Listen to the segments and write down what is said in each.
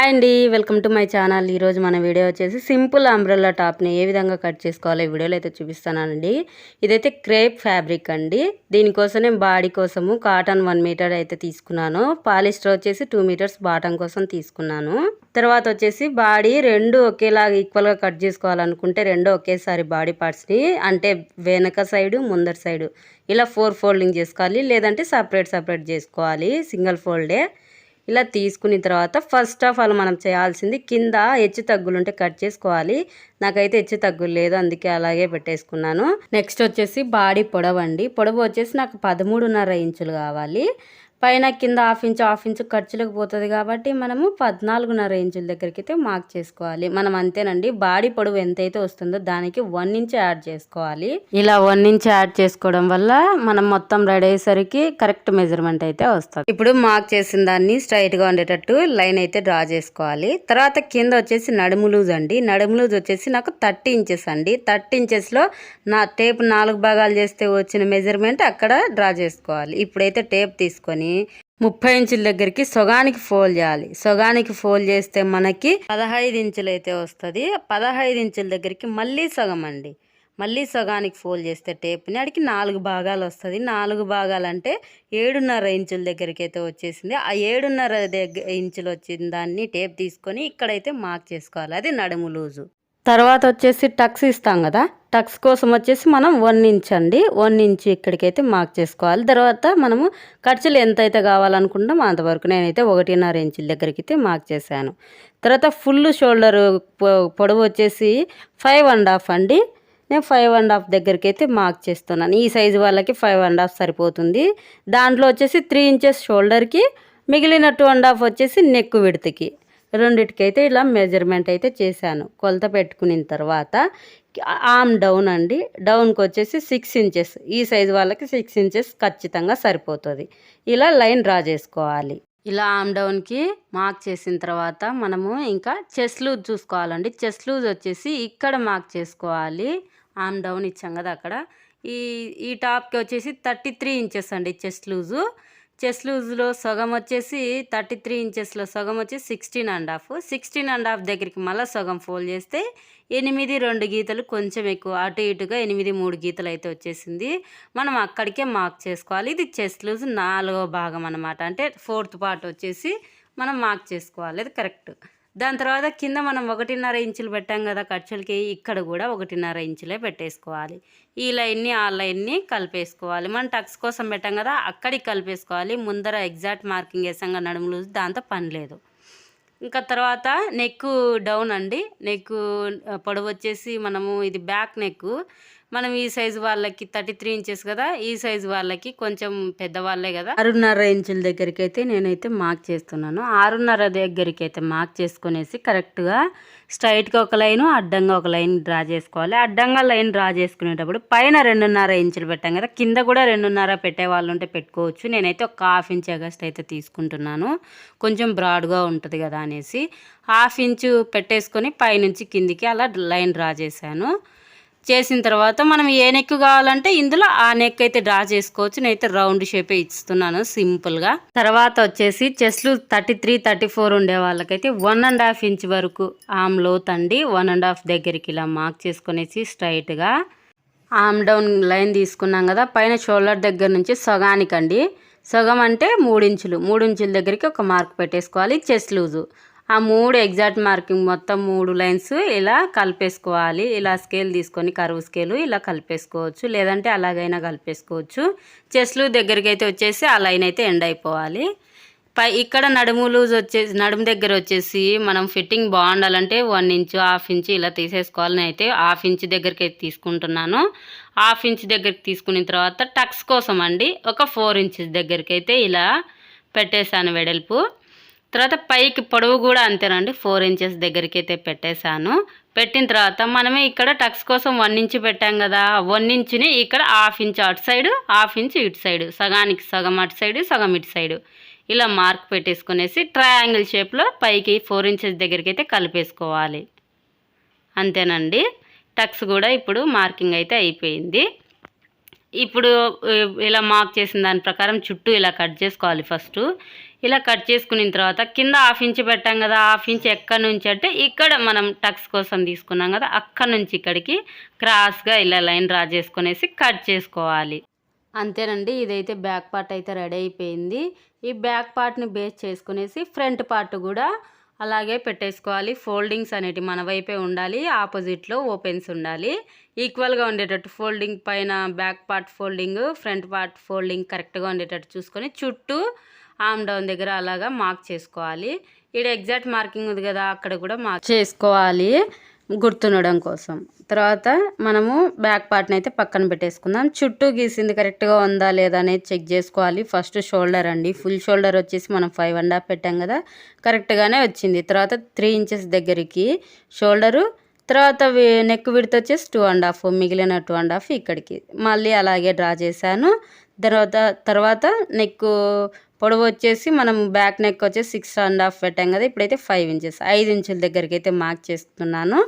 Hi అండి, welcome to my channel. ఈరోజు మన వీడియో వచ్చేసి సింపుల్ అంబ్రెల్లా టాప్ని ఏ విధంగా కట్ చేసుకోవాలో ఈ వీడియోలో అయితే చూపిస్తానండి. ఇదైతే క్రేప్ ఫ్యాబ్రిక్ అండి. దీనికోసం నేను బాడీ కోసము కాటన్ 1 మీటర్ అయితే తీసుకున్నాను. పాలిస్టర్ వచ్చేసి 2 మీటర్స్ బాటమ్ కోసం తీసుకున్నాను. తర్వాత వచ్చేసి బాడీ రెండు ఒకేలాగా ఈక్వల్గా కట్ చేసుకోవాలనుకుంటే రెండు ఒకేసారి బాడీ పార్ట్స్ని అంటే వెనక సైడు ముందర సైడు ఇలా 4 ఫోల్డింగ్ చేసుకోవాలి, లేదంటే సపరేట్ చేసుకోవాలి సింగిల్ ఫోల్డే. ఇలా తీసుకున్న తర్వాత ఫస్ట్ ఆఫ్ ఆల్ మనం చేయాల్సింది కింద హెచ్చు తగ్గులు ఉంటే కట్ చేసుకోవాలి. నాకైతే హెచ్చు తగ్గులు లేదు, అందుకే అలాగే పెట్టేసుకున్నాను. నెక్స్ట్ వచ్చేసి బాడీ పొడవు అండి. పొడవు వచ్చేసి నాకు 13.5 ఇంచులు కావాలి. పైన కింద హాఫ్ ఇంచు ఖర్చులకు పోతుంది కాబట్టి మనము 14.5 ఇంచుల దగ్గరికి అయితే మార్క్ చేసుకోవాలి. మనం అంతేనండి, బాడీ పొడవు ఎంతైతే వస్తుందో దానికి 1 ఇంచ్ యాడ్ చేసుకోవాలి. ఇలా 1 ఇంచ్ యాడ్ చేసుకోవడం వల్ల మనం మొత్తం రెడీ అయ్యేసరికి కరెక్ట్ మెజర్మెంట్ అయితే వస్తుంది. ఇప్పుడు మార్క్ చేసిన దాన్ని స్ట్రైట్గా ఉండేటట్టు లైన్ అయితే డ్రా చేసుకోవాలి. తర్వాత కింద వచ్చేసి నడుము లూజ్ అండి. నడుము లూజ్ వచ్చేసి నాకు 30 ఇంచెస్ అండి. 30 ఇంచెస్లో నా టేప్ 4 భాగాలు చేస్తే వచ్చిన మెజర్మెంట్ అక్కడ డ్రా చేసుకోవాలి. ఇప్పుడైతే టేప్ తీసుకొని 30 ఇంచుల దగ్గరికి సగానికి ఫోల్డ్ చేయాలి. సగానికి ఫోల్డ్ చేస్తే మనకి 15 ఇంచులు అయితే వస్తుంది. 15 ఇంచుల దగ్గరికి మళ్ళీ సగం అండి. మళ్ళీ సగానికి ఫోల్డ్ చేస్తే టేప్ని అడిగి 4 భాగాలు వస్తుంది. 4 భాగాలు అంటే 7.5 ఇంచుల దగ్గరికి అయితే వచ్చేసింది. ఆ 7.5 ఇంచులు వచ్చిన దాన్ని టేప్ తీసుకొని ఇక్కడైతే మార్క్ చేసుకోవాలి. అది నడుము లూజు. తర్వాత వచ్చేసి టక్స్ ఇస్తాం కదా, టక్స్ కోసం వచ్చేసి మనం 1 ఇంచ్ అండి. 1 ఇంచ్ ఇక్కడికైతే మార్క్ చేసుకోవాలి. తర్వాత మనము ఖర్చులు ఎంతైతే కావాలనుకుంటాం అంతవరకు నేనైతే 1.5 ఇంచుల దగ్గరికి అయితే మార్క్ చేశాను. తర్వాత ఫుల్ షోల్డర్ పొడవు వచ్చేసి 5.5 అండి. నేను 5.5 దగ్గరికి అయితే మార్క్ చేస్తున్నాను. ఈ సైజు వాళ్ళకి 5.5 సరిపోతుంది. దాంట్లో వచ్చేసి 3 ఇంచెస్ షోల్డర్కి, మిగిలిన 2.5 వచ్చేసి నెక్ విడతకి, రెండిటికైతే ఇలా మెజర్మెంట్ అయితే చేశాను. కొలత పెట్టుకున్న తర్వాత ఆర్మ్ డౌన్ అండి. డౌన్కి వచ్చేసి 6 ఇంచెస్, ఈ సైజు వాళ్ళకి 6 ఇంచెస్ ఖచ్చితంగా సరిపోతుంది. ఇలా లైన్ డ్రా చేసుకోవాలి. ఇలా ఆర్మ్ డౌన్కి మార్క్ చేసిన తర్వాత మనము ఇంకా చెస్ట్ లూజ్ చూసుకోవాలండి. చెస్ట్ లూజ్ వచ్చేసి ఇక్కడ మార్క్ చేసుకోవాలి. ఆర్మ్ డౌన్ ఇచ్చాం కదా అక్కడ. ఈ టాప్కి వచ్చేసి 33 ఇంచెస్ అండి చెస్ట్ లూజు. చెస్ట్ లూజ్లో సగం వచ్చేసి 33 ఇంచెస్లో సగం వచ్చి 16.5. 16.5 దగ్గరికి మళ్ళీ సగం ఫోల్డ్ చేస్తే 8 2 గీతలు, కొంచెం ఎక్కువ అటు ఇటుగా 8 3 గీతలు అయితే వచ్చేసింది. మనం అక్కడికే మార్క్ చేసుకోవాలి. ఇది చెస్ట్ లూజ్ 4వ భాగం అనమాట. అంటే 4th పార్ట్ వచ్చేసి మనం మార్క్ చేసుకోవాలి. అది కరెక్ట్. దాని తర్వాత కింద మనం 1.5 ఇంచులు పెట్టాం కదా ఖర్చులకి, ఇక్కడ కూడా 1.5 ఇంచులే పెట్టేసుకోవాలి. ఈ లైన్ని ఆ లైన్ని కలిపేసుకోవాలి. మనం టక్స్ కోసం పెట్టాం కదా అక్కడికి కలిపేసుకోవాలి. ముందర ఎగ్జాక్ట్ మార్కింగ్ వేసాం నడుము లూజ్, దాంతో పని లేదు. ఇంకా తర్వాత నెక్ డౌన్ అండి. నెక్ పొడవు వచ్చేసి మనము ఇది బ్యాక్ నెక్. మనం ఈ సైజు వాళ్ళకి 33 ఇంచెస్ కదా, ఈ సైజు వాళ్ళకి కొంచెం పెద్దవాళ్ళే కదా, 6.5 ఇంచుల దగ్గరికి అయితే నేనైతే మార్క్ చేస్తున్నాను. 6.5 దగ్గరికి అయితే మార్క్ చేసుకునేసి కరెక్ట్గా స్ట్రైట్గా ఒక లైను, అడ్డంగా ఒక లైన్ డ్రా చేసుకోవాలి. అడ్డంగా లైన్ డ్రా చేసుకునేటప్పుడు పైన 2.5 ఇంచులు పెట్టాం కదా, కింద కూడా 2.5 పెట్టే వాళ్ళు ఉంటే పెట్టుకోవచ్చు. నేనైతే ఒక 1/2 ఇంచ్ ఎగస్ట్ అయితే తీసుకుంటున్నాను, కొంచెం బ్రాడ్గా ఉంటుంది కదా అనేసి. 1/2 ఇంచు పెట్టేసుకొని పైనుంచి కిందికి అలా లైన్ డ్రా చేశాను. చేసిన తర్వాత మనం ఏ నెక్ కావాలంటే ఇందులో ఆ నెక్ అయితే డ్రా చేసుకోవచ్చు. నేనైతే రౌండ్ షేపే ఇస్తున్నాను సింపుల్గా. తర్వాత వచ్చేసి చెస్ట్లు 33 34 ఉండే వాళ్ళకైతే 1.5 ఇంచ్ వరకు ఆమ్ లోత్ అండి. 1.5 దగ్గరికి ఇలా మార్క్ చేసుకునేసి స్ట్రైట్గా ఆమ్ డౌన్ లైన్ తీసుకున్నాం కదా, పైన షోల్డర్ దగ్గర నుంచి సగానికండి. సగం అంటే 3 ఇంచులు. 3 ఇంచుల దగ్గరికి ఒక మార్క్ పెట్టేసుకోవాలి. చెస్ట్ లూజు ఆ 3 ఎగ్జాక్ట్ మార్కింగ్ మొత్తం 3 లైన్స్ ఇలా కలిపేసుకోవాలి. ఇలా స్కేల్ తీసుకొని కరువు స్కేలు ఇలా కలిపేసుకోవచ్చు, లేదంటే అలాగైనా కలిపేసుకోవచ్చు. చెస్ట్ లూజ్ దగ్గరికి అయితే వచ్చేసి ఆ లైన్ అయితే ఎండ్ అయిపోవాలి. ఇక్కడ నడుము లూజ్ వచ్చేసి నడుము దగ్గర వచ్చేసి మనం ఫిట్టింగ్ బాగుండాలంటే 1 ఇంచు 1/2 ఇంచు ఇలా తీసేసుకోవాలి. నేనైతే 1/2 ఇంచ్ దగ్గరికి అయితే తీసుకుంటున్నాను. 1/2 ఇంచ్ దగ్గరికి తీసుకున్న తర్వాత టక్స్ కోసం అండి ఒక 4 ఇంచెస్ దగ్గరికి అయితే ఇలా పెట్టేశాను వెడల్పు. తర్వాత పైకి పొడవు కూడా అంతేనండి, 4 ఇంచెస్ దగ్గరికి అయితే పెట్టేశాను. పెట్టిన తర్వాత మనమే ఇక్కడ టక్స్ కోసం 1 ఇంచ్ పెట్టాం కదా, 1 ఇంచుని ఇక్కడ 1/2 ఇంచ్ అటు సైడు 1/2 ఇంచ్ ఇటు సైడు, సగానికి సగం అటు సైడు సగం ఇటు సైడు ఇలా మార్క్ పెట్టేసుకునేసి ట్రయాంగిల్ షేప్లో పైకి 4 ఇంచెస్ దగ్గరికి అయితే కలిపేసుకోవాలి. అంతేనండి, టక్స్ కూడా ఇప్పుడు మార్కింగ్ అయితే అయిపోయింది. ఇప్పుడు ఇలా మార్క్ చేసిన దాని ప్రకారం చుట్టూ ఇలా కట్ చేసుకోవాలి. ఫస్ట్ ఇలా కట్ చేసుకున్న తర్వాత కింద 1/2 ఇంచ్ పెట్టాం కదా, 1/2 ఇంచ్ ఎక్కడి నుంచి అంటే ఇక్కడ మనం టక్స్ కోసం తీసుకున్నాం కదా, అక్కడ నుంచి ఇక్కడికి క్రాస్గా ఇలా లైన్ డ్రా చేసుకునేసి కట్ చేసుకోవాలి. అంతేనండి, ఇదైతే బ్యాక్ పార్ట్ అయితే రెడీ అయిపోయింది. ఈ బ్యాక్ పార్ట్ని బేస్ చేసుకునేసి ఫ్రంట్ పార్ట్ కూడా అలాగే పెట్టేసుకోవాలి. ఫోల్డింగ్స్ అనేటివి మన వైపే ఉండాలి, ఆపోజిట్లో ఓపెన్స్ ఉండాలి. ఈక్వల్గా ఉండేటట్టు ఫోల్డింగ్ పైన back part folding, front part folding కరెక్ట్గా ఉండేటట్టు చూసుకొని చుట్టూ ఆమ్ డౌన్ దగ్గర అలాగా మార్క్ చేసుకోవాలి. ఇక్కడ ఎగ్జాక్ట్ మార్కింగ్ ఉంది కదా, అక్కడ కూడా మార్క్ చేసుకోవాలి గుర్తుండడం కోసం. తర్వాత మనము బ్యాక్ పార్ట్ని అయితే పక్కన పెట్టేసుకుందాం. చుట్టూ గీసింది కరెక్ట్గా ఉందా లేదా అనేది చెక్ చేసుకోవాలి. ఫస్ట్ షోల్డర్ అండి, ఫుల్ షోల్డర్ వచ్చేసి మనం 5.5 పెట్టాం కదా, కరెక్ట్గానే వచ్చింది. తర్వాత 3 ఇంచెస్ దగ్గరికి షోల్డరు, తర్వాత నెక్ విడ్త్ వచ్చేసి 2.5, మిగిలిన 2.5 ఇక్కడికి మళ్ళీ అలాగే డ్రా చేశాను. తర్వాత నెక్ పొడవు వచ్చేసి మనం బ్యాక్ నెక్ వచ్చేసి 6.5 పెట్టాం కదా, ఇప్పుడైతే 5 ఇంచెస్ 5 ఇంచుల దగ్గరికి అయితే మార్క్ చేస్తున్నాను.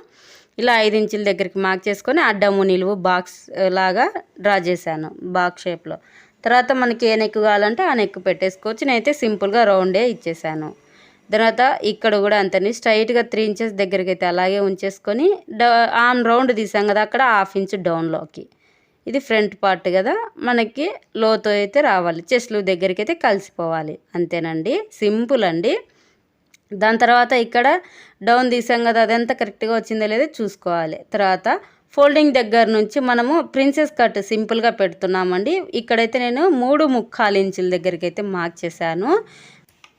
ఇలా 5 ఇంచుల దగ్గరికి మార్క్ చేసుకొని అడ్డము నిలువు బాక్స్ లాగా డ్రా చేశాను బాక్స్ షేప్లో. తర్వాత మనకి ఏ నెక్ కావాలంటే ఆ నెక్ పెట్టేసుకోవచ్చు. నేనైతే సింపుల్గా రౌండే ఇచ్చేసాను. తర్వాత ఇక్కడ కూడా అంతని స్ట్రైట్గా 3 ఇంచెస్ దగ్గరికి అయితే అలాగే ఉంచేసుకొని ఆమ్ రౌండ్ తీసాం కదా, అక్కడ 1/2 ఇంచ్ డౌన్లోకి. ఇది ఫ్రంట్ పార్ట్ కదా, మనకి లోతో అయితే రావాలి, చెస్ట్లు దగ్గరికి అయితే కలిసిపోవాలి. అంతేనండి, సింపుల్ అండి. దాని తర్వాత ఇక్కడ డౌన్ తీసాం కదా, అదంతా కరెక్ట్గా వచ్చిందో లేదో చూసుకోవాలి. తర్వాత ఫోల్డింగ్ దగ్గర నుంచి మనము ప్రిన్సెస్ కట్ సింపుల్గా పెడుతున్నామండి. ఇక్కడైతే నేను 3.25 ఇంచుల దగ్గరికి అయితే మార్క్ చేశాను.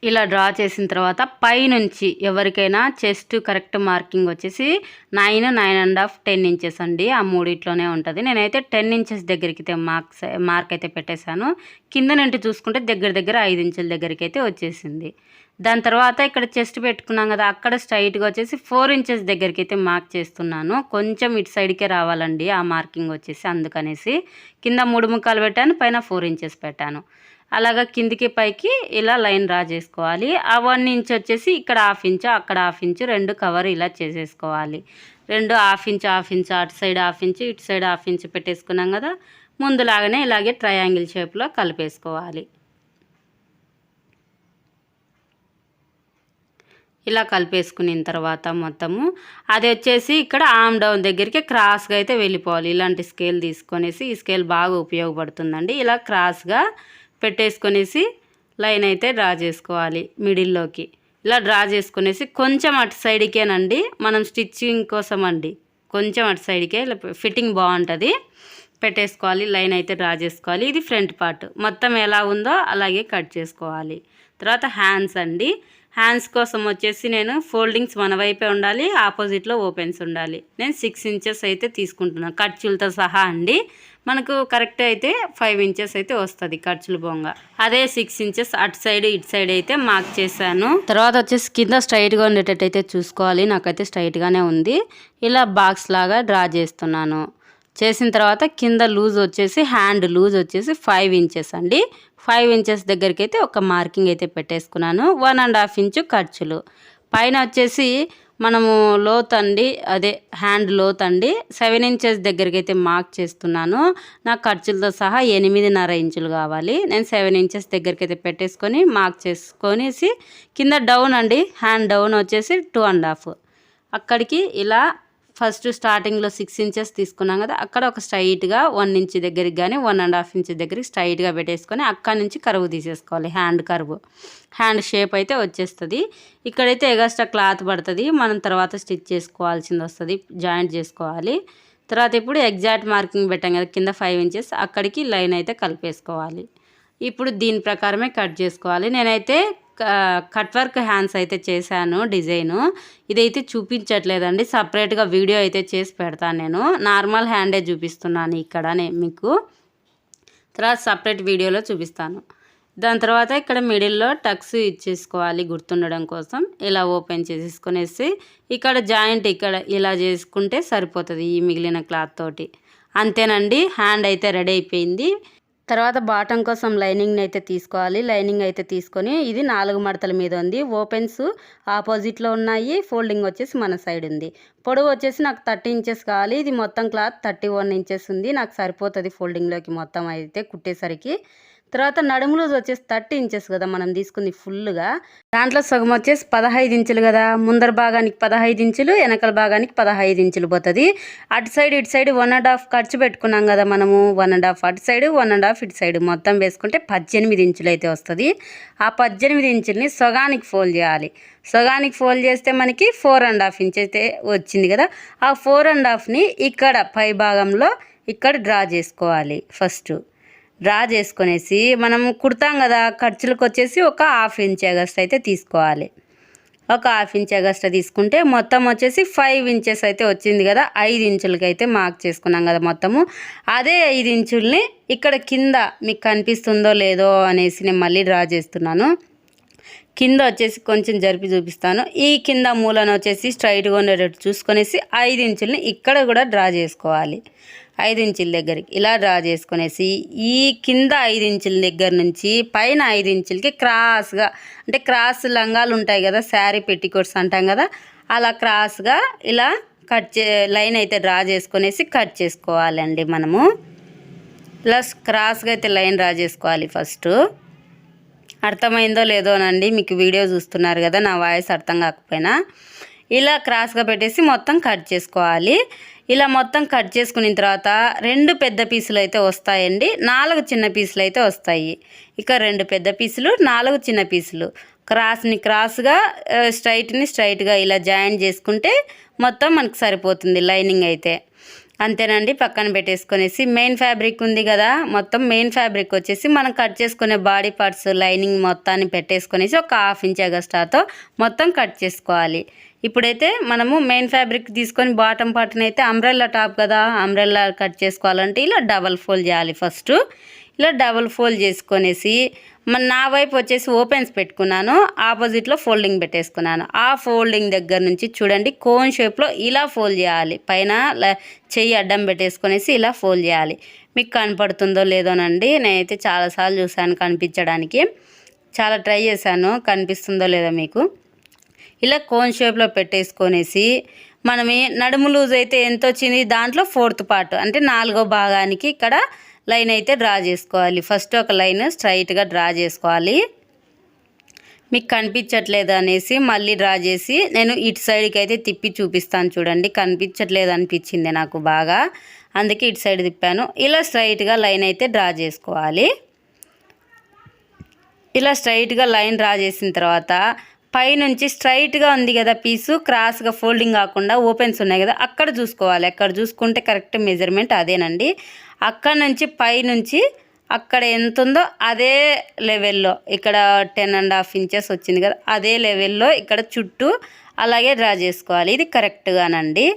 ఇలా డ్రా చేసిన తర్వాత పైనుంచి ఎవరికైనా చెస్ట్ కరెక్ట్ మార్కింగ్ వచ్చేసి 9, 9.5, 10 ఇంచెస్ అండి, ఆ మూడిట్లోనే ఉంటుంది. నేనైతే 10 ఇంచెస్ దగ్గరికి అయితే మార్క్ అయితే పెట్టేశాను. కింద నుండి చూసుకుంటే దగ్గర 5 ఇంచుల దగ్గరికి అయితే వచ్చేసింది. దాని తర్వాత ఇక్కడ చెస్ట్ పెట్టుకున్నాం కదా, అక్కడ స్ట్రైట్గా వచ్చేసి 4 ఇంచెస్ దగ్గరికి అయితే మార్క్ చేస్తున్నాను. కొంచెం ఇటు సైడ్కే రావాలండి ఆ మార్కింగ్ వచ్చేసి, అందుకనేసి కింద 3.25 పెట్టాను, పైన 4 ఇంచెస్ పెట్టాను. అలాగా కిందికి పైకి ఇలా లైన్ డ్రా చేసుకోవాలి. ఆ 1 ఇంచ్ వచ్చేసి ఇక్కడ 1/2 ఇంచ్, అక్కడ 1/2 ఇంచ్, 2 కవర్ ఇలా చేసేసుకోవాలి. 2 1/2 ఇంచ్ 1/2 ఇంచ్, అటు సైడ్ 1/2 ఇంచ్, ఇటు సైడ్ 1/2 ఇంచ్ పెట్టేసుకున్నాం కదా, ముందులాగానే ఇలాగే ట్రయాంగిల్ షేప్లో కలిపేసుకోవాలి. ఇలా కలిపేసుకున్న తర్వాత మొత్తము అది వచ్చేసి ఇక్కడ ఆమ్ డౌన్ దగ్గరికి క్రాస్గా అయితే వెళ్ళిపోవాలి. ఇలాంటి స్కేల్ తీసుకొనేసి, ఈ స్కేల్ బాగా ఉపయోగపడుతుందండి. ఇలా క్రాస్గా పెట్టేసుకొనేసి లైన్ అయితే డ్రా చేసుకోవాలి మిడిల్లోకి. ఇలా డ్రా చేసుకునేసి కొంచెం అటు సైడ్కేనండి, మనం స్టిచ్చింగ్ కోసం అండి, కొంచెం అటు సైడ్కే ఇలా ఫిట్టింగ్ బాగుంటుంది, పెట్టేసుకోవాలి. లైన్ అయితే డ్రా చేసుకోవాలి. ఇది ఫ్రంట్ పార్ట్ మొత్తం ఎలా ఉందో అలాగే కట్ చేసుకోవాలి. తర్వాత హ్యాండ్స్ అండి, హ్యాండ్స్ కోసం వచ్చేసి నేను ఫోల్డింగ్స్ మన వైపే ఉండాలి, ఆపోజిట్లో ఓపెన్స్ ఉండాలి. నేను 6 ఇంచెస్ అయితే తీసుకుంటున్నాను ఖర్చులతో సహా అండి. మనకు కరెక్ట్ అయితే 5 ఇంచెస్ అయితే వస్తుంది ఖర్చులు బొంగ. అదే 6 ఇంచెస్ అటు సైడ్ ఇటు సైడ్ అయితే మార్క్ చేశాను. తర్వాత వచ్చేసి కింద స్ట్రైట్గా ఉండేటట్టు అయితే చూసుకోవాలి. నాకైతే స్ట్రైట్గానే ఉంది. ఇలా బాక్స్ లాగా డ్రా చేస్తున్నాను. చేసిన తర్వాత కింద లూజ్ వచ్చేసి హ్యాండ్ లూజ్ వచ్చేసి 5 ఇంచెస్ అండి. 5 ఇంచెస్ దగ్గరికి అయితే ఒక మార్కింగ్ అయితే పెట్టేసుకున్నాను. 1.5 ఇంచు ఖర్చులు. పైన వచ్చేసి మనము లోత్ అండి, అదే హ్యాండ్ లోత్ అండి, 7 ఇంచెస్ దగ్గరికి అయితే మార్క్ చేస్తున్నాను. నాకు ఖర్చులతో సహా 8.5 ఇంచులు కావాలి. నేను 7 ఇంచెస్ దగ్గరికి అయితే పెట్టేసుకొని మార్క్ చేసుకొనేసి కింద డౌన్ అండి, హ్యాండ్ డౌన్ వచ్చేసి 2.5. అక్కడికి ఇలా ఫస్ట్ స్టార్టింగ్లో 6 ఇంచెస్ తీసుకున్నాం కదా, అక్కడ ఒక స్ట్రైట్గా 1 ఇంచ్ దగ్గరికి కానీ 1.5 ఇంచ్ దగ్గరికి స్ట్రైట్గా పెట్టేసుకొని అక్కడ నుంచి కరువు తీసేసుకోవాలి. హ్యాండ్ కరువు, హ్యాండ్ షేప్ అయితే వచ్చేస్తుంది. ఇక్కడైతే ఎగస్ట్రా క్లాత్ పడుతుంది, మనం తర్వాత స్టిచ్ చేసుకోవాల్సింది వస్తుంది, జాయింట్ చేసుకోవాలి. తర్వాత ఇప్పుడు ఎగ్జాక్ట్ మార్కింగ్ పెట్టాం కదా కింద 5 ఇంచెస్, అక్కడికి లైన్ అయితే కలిపేసుకోవాలి. ఇప్పుడు దీని ప్రకారమే కట్ చేసుకోవాలి. నేనైతే కట్ వర్క్ హ్యాండ్స్ అయితే చేశాను డిజైను. ఇదైతే చూపించట్లేదండి, సపరేట్గా వీడియో అయితే చేసి పెడతాను. నేను నార్మల్ హ్యాండే చూపిస్తున్నాను ఇక్కడనే మీకు, తర్వాత సపరేట్ వీడియోలో చూపిస్తాను. దాని తర్వాత ఇక్కడ మిడిల్లో టక్స్ ఇచ్చేసుకోవాలి గుర్తుండడం కోసం. ఇలా ఓపెన్ చేసేసుకునేసి ఇక్కడ జాయింట్ ఇక్కడ ఇలా చేసుకుంటే సరిపోతుంది ఈ మిగిలిన క్లాత్ తోటి. అంతేనండి, హ్యాండ్ అయితే రెడీ అయిపోయింది. తర్వాత బాటం కోసం లైనింగ్ని అయితే తీసుకోవాలి. లైనింగ్ అయితే తీసుకొని ఇది 4 మడతల మీద ఉంది. ఓపెన్స్ ఆపోజిట్లో ఉన్నాయి, ఫోల్డింగ్ వచ్చేసి మన సైడ్ ఉంది. పొడవు వచ్చేసి నాకు 30 ఇంచెస్ కావాలి. ఇది మొత్తం క్లాత్ 31 ఇంచెస్ ఉంది, నాకు సరిపోతుంది ఫోల్డింగ్లోకి మొత్తం అయితే కుట్టేసరికి. తర్వాత నడుము లూజ్ వచ్చేసి 30 ఇంచెస్ కదా మనం తీసుకుంది ఫుల్గా. దాంట్లో సగం వచ్చేసి 15 ఇంచులు కదా, ముందర భాగానికి 15 ఇంచులు, వెనకల భాగానికి 15 ఇంచులు పోతుంది. అటు సైడ్ ఇటు సైడ్ 1.5 ఖర్చు పెట్టుకున్నాం కదా మనము, 1.5 అటు సైడ్ 1.5 ఇటు సైడ్ మొత్తం వేసుకుంటే 18 ఇంచులు అయితే వస్తుంది. ఆ 18 ఇంచుల్ని సగానికి ఫోల్డ్ చేయాలి. సగానికి ఫోల్డ్ చేస్తే మనకి 4.5 ఇంచ్ అయితే వచ్చింది కదా. ఆ 4.5ని ఇక్కడ పై భాగంలో ఇక్కడ డ్రా చేసుకోవాలి. ఫస్ట్ డ్రా చేసుకునేసి మనం కుడతాం కదా, ఖర్చులకు వచ్చేసి ఒక 1/2 ఇంచ్ ఎగస్ట్రా అయితే తీసుకోవాలి. ఒక 1/2 ఇంచ్ ఎగస్ట్రా తీసుకుంటే మొత్తం వచ్చేసి 5 ఇంచెస్ అయితే వచ్చింది కదా. 5 ఇంచులకి అయితే మార్క్ చేసుకున్నాం కదా మొత్తము. అదే 5 ఇంచుల్ని ఇక్కడ కింద మీకు కనిపిస్తుందో లేదో అనేసి నేను మళ్ళీ డ్రా చేస్తున్నాను. కింద వచ్చేసి కొంచెం జరిపి చూపిస్తాను. ఈ కింద మూలను వచ్చేసి స్ట్రైట్గా ఉండేటట్టు చూసుకొనేసి 5 ఇంచుల్ని ఇక్కడ కూడా డ్రా చేసుకోవాలి. 5 ఇంచుల దగ్గరికి ఇలా డ్రా చేసుకునేసి ఈ కింద 5 ఇంచుల దగ్గర నుంచి పైన 5 ఇంచులకి క్రాస్గా, అంటే క్రాస్ లంగాలు ఉంటాయి కదా, శారీ పెట్టికోట్స్ అంటాం కదా, అలా క్రాస్గా ఇలా లైన్ అయితే డ్రా చేసుకునేసి కట్ చేసుకోవాలండి. మనము ఇలా క్రాస్గా అయితే లైన్ డ్రా చేసుకోవాలి. ఫస్ట్ అర్థమైందో లేదోనండి, మీకు వీడియో చూస్తున్నారు కదా, నా వాయిస్ అర్థం కాకపోయినా ఇలా క్రాస్గా పెట్టేసి మొత్తం కట్ చేసుకోవాలి. ఇలా మొత్తం కట్ చేసుకున్న తర్వాత 2 పెద్ద పీసులు అయితే వస్తాయండి, 4 చిన్న పీసులు అయితే వస్తాయి. ఇక 2 పెద్ద పీసులు, 4 చిన్న పీసులు, క్రాస్ని క్రాస్గా, స్ట్రైట్ని స్ట్రైట్గా ఇలా జాయిన్ చేసుకుంటే మొత్తం మనకు సరిపోతుంది లైనింగ్ అయితే. అంతేనండి. పక్కన పెట్టేసుకునేసి మెయిన్ ఫ్యాబ్రిక్ ఉంది కదా, మొత్తం మెయిన్ ఫ్యాబ్రిక్ వచ్చేసి మనం కట్ చేసుకునే బాడీ పార్ట్స్ లైనింగ్ మొత్తాన్ని పెట్టేసుకునేసి ఒక 1/2 ఇంచ్ ఎగస్ట్రాతో మొత్తం కట్ చేసుకోవాలి. ఇప్పుడైతే మనము మెయిన్ ఫ్యాబ్రిక్ తీసుకొని బాటమ్ పార్ట్ని అయితే అంబ్రెల్లా టాప్ కదా, అంబ్రెల్లా కట్ చేసుకోవాలంటే ఇలా డబల్ ఫోల్డ్ చేయాలి. ఫస్ట్ ఇలా డబల్ ఫోల్డ్ చేసుకొనేసి నా వైపు వచ్చేసి ఓపెన్స్ పెట్టుకున్నాను, ఆపోజిట్లో ఫోల్డింగ్ పెట్టేసుకున్నాను. ఆ ఫోల్డింగ్ దగ్గర నుంచి చూడండి కోన్ షేప్లో ఇలా ఫోల్డ్ చేయాలి. పైన చెయ్యి అడ్డం పెట్టేసుకొనేసి ఇలా ఫోల్డ్ చేయాలి. మీకు కనపడుతుందో లేదోనండి, నేనైతే చాలాసార్లు చూశాను కనిపించడానికి, చాలా ట్రై చేశాను, కనిపిస్తుందో లేదో మీకు. ఇలా కోన్ షేప్లో పెట్టేసుకొనేసి మనం నడుము లూజ్ అయితే ఎంత వచ్చింది, దాంట్లో 4th పార్ట్ అంటే 4వ భాగానికి ఇక్కడ లైన్ అయితే డ్రా చేసుకోవాలి. ఫస్ట్ ఒక లైన్ స్ట్రైట్గా డ్రా చేసుకోవాలి. మీకు కనిపించట్లేదు అనేసి మళ్ళీ డ్రా చేసి నేను ఇటు సైడ్కి అయితే తిప్పి చూపిస్తాను. చూడండి, కనిపించట్లేదు అనిపించింది నాకు బాగా, అందుకే ఇటు సైడ్ తిప్పాను. ఇలా స్ట్రైట్గా లైన్ అయితే డ్రా చేసుకోవాలి. ఇలా స్ట్రైట్గా లైన్ డ్రా చేసిన తర్వాత పైనుంచి స్ట్రైట్గా ఉంది కదా పీసు, క్రాస్గా ఫోల్డింగ్ కాకుండా ఓపెన్స్ ఉన్నాయి కదా, అక్కడ చూసుకోవాలి. అక్కడ చూసుకుంటే కరెక్ట్ మెజర్మెంట్ అదేనండి. అక్కడ నుంచి పైనుంచి అక్కడ ఎంత ఉందో అదే లెవెల్లో, ఇక్కడ 10.5 ఇంచెస్ వచ్చింది కదా, అదే లెవెల్లో ఇక్కడ చుట్టూ అలాగే డ్రా చేసుకోవాలి. ఇది కరెక్ట్గానండి.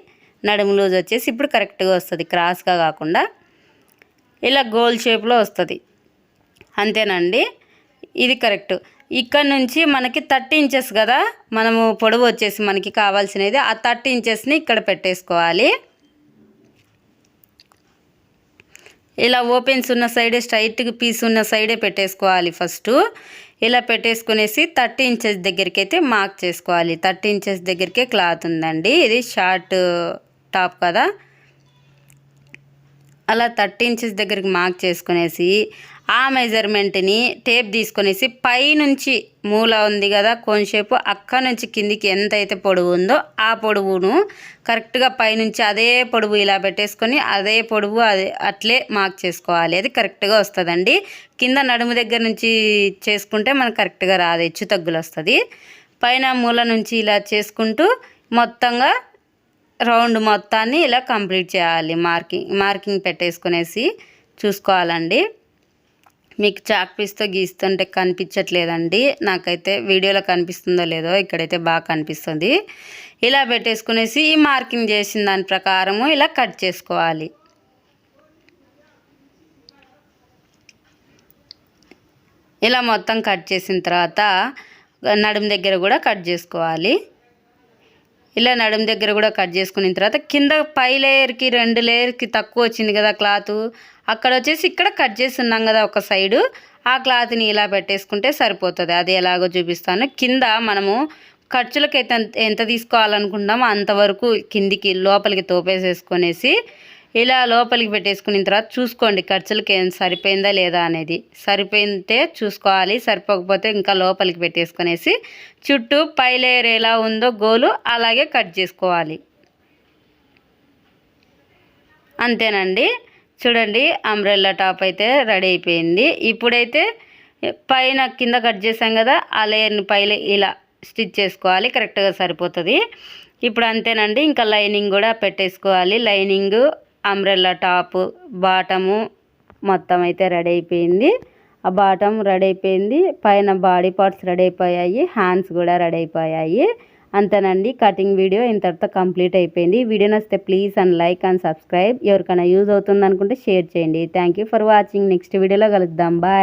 నడుము లూజ్ వచ్చేసి ఇప్పుడు కరెక్ట్గా వస్తుంది, క్రాస్గా కాకుండా ఇలా గోల్ షేప్లో వస్తుంది. అంతేనండి, ఇది కరెక్ట్. ఇక్కడ నుంచి మనకి 30 ఇంచెస్ కదా, మనము పొడవు వచ్చేసి మనకి కావాల్సినది ఆ 30 ఇంచెస్ని ఇక్కడ పెట్టేసుకోవాలి. ఇలా ఓపెన్స్ ఉన్న సైడే, స్ట్రైట్ పీస్ ఉన్న సైడే పెట్టేసుకోవాలి. ఫస్ట్ ఇలా పెట్టేసుకునేసి 30 ఇంచెస్ దగ్గరికి అయితే మార్క్ చేసుకోవాలి. 30 ఇంచెస్ దగ్గరికే క్లాత్ ఉందండి, ఇది షార్ట్ టాప్ కదా. అలా 30 ఇంచెస్ దగ్గరికి మార్క్ చేసుకునేసి ఆ మెజర్మెంట్ని టేప్ తీసుకునేసి పైనుంచి మూల ఉంది కదా కోన్ షేపు, అక్కడ నుంచి కిందికి ఎంత అయితే పొడవు ఉందో ఆ పొడవును కరెక్ట్గా పైనుంచి అదే పొడవు ఇలా పెట్టేసుకొని అదే పొడవు అదే అట్లే మార్క్ చేసుకోవాలి. అది కరెక్ట్గా వస్తుందండి. కింద నడుము దగ్గర నుంచి చేసుకుంటే మనకు కరెక్ట్గా రాదు, హెచ్చు తగ్గులు వస్తుంది. పైన మూల నుంచి ఇలా చేసుకుంటూ మొత్తంగా రౌండ్ మొత్తాన్ని ఇలా కంప్లీట్ చేయాలి. మార్కింగ్ పెట్టేసుకునేసి చూసుకోవాలండి. మీకు చాక్ పీస్తో గీస్తుంటే కనిపించట్లేదండి, నాకైతే వీడియోలో కనిపిస్తుందో లేదో, ఇక్కడైతే బాగా కనిపిస్తుంది. ఇలా పెట్టేసుకునేసి ఈ మార్కింగ్ చేసిన దాని ప్రకారము ఇలా కట్ చేసుకోవాలి. ఇలా మొత్తం కట్ చేసిన తర్వాత నడుము దగ్గర కూడా కట్ చేసుకోవాలి. ఇలా నడుము దగ్గర కూడా కట్ చేసుకున్న తర్వాత కింద పై లేయర్కి 2 లేయర్కి తక్కువ వచ్చింది కదా క్లాత్, అక్కడ వచ్చేసి ఇక్కడ కట్ చేసి ఉన్నాం కదా ఒక సైడు, ఆ క్లాత్ని ఇలా పెట్టేసుకుంటే సరిపోతుంది. అది ఎలాగో చూపిస్తాను. కింద మనము ఖర్చులకు ఎంత తీసుకోవాలనుకుంటామో అంతవరకు కిందికి లోపలికి తోపేసేసుకొనేసి ఇలా లోపలికి పెట్టేసుకున్న తర్వాత చూసుకోండి ఖర్చులకి ఏం సరిపోయిందా లేదా అనేది. సరిపోయింటే చూసుకోవాలి, సరిపోకపోతే ఇంకా లోపలికి పెట్టేసుకునేసి చుట్టూ పై లేయర్ ఎలా ఉందో గోలు అలాగే కట్ చేసుకోవాలి. అంతేనండి. చూడండి అంబ్రెల్లా టాప్ అయితే రెడీ అయిపోయింది. ఇప్పుడైతే పైన కింద కట్ చేసాం కదా, ఆ లేయర్ని పైన ఇలా స్టిచ్ చేసుకోవాలి, కరెక్ట్గా సరిపోతుంది. ఇప్పుడు అంతేనండి, ఇంకా లైనింగ్ కూడా పెట్టేసుకోవాలి. లైనింగు, అంబ్రెల్లా టాపు, బాటము మొత్తం అయితే రెడీ అయిపోయింది. ఆ బాటమ్ రెడీ అయిపోయింది, పైన బాడీ పార్ట్స్ రెడీ అయిపోయాయి, హ్యాండ్స్ కూడా రెడీ అయిపోయాయి. అంతేనండి, కటింగ్ వీడియో ఇంతటితో కంప్లీట్ అయిపోయింది. వీడియో నచ్చితే please and like and subscribe. ఎవరికైనా యూజ్ అవుతుంది అనుకుంటే షేర్ చేయండి. Thank you for watching. Next వీడియోలో కలుద్దాం. బాయ్.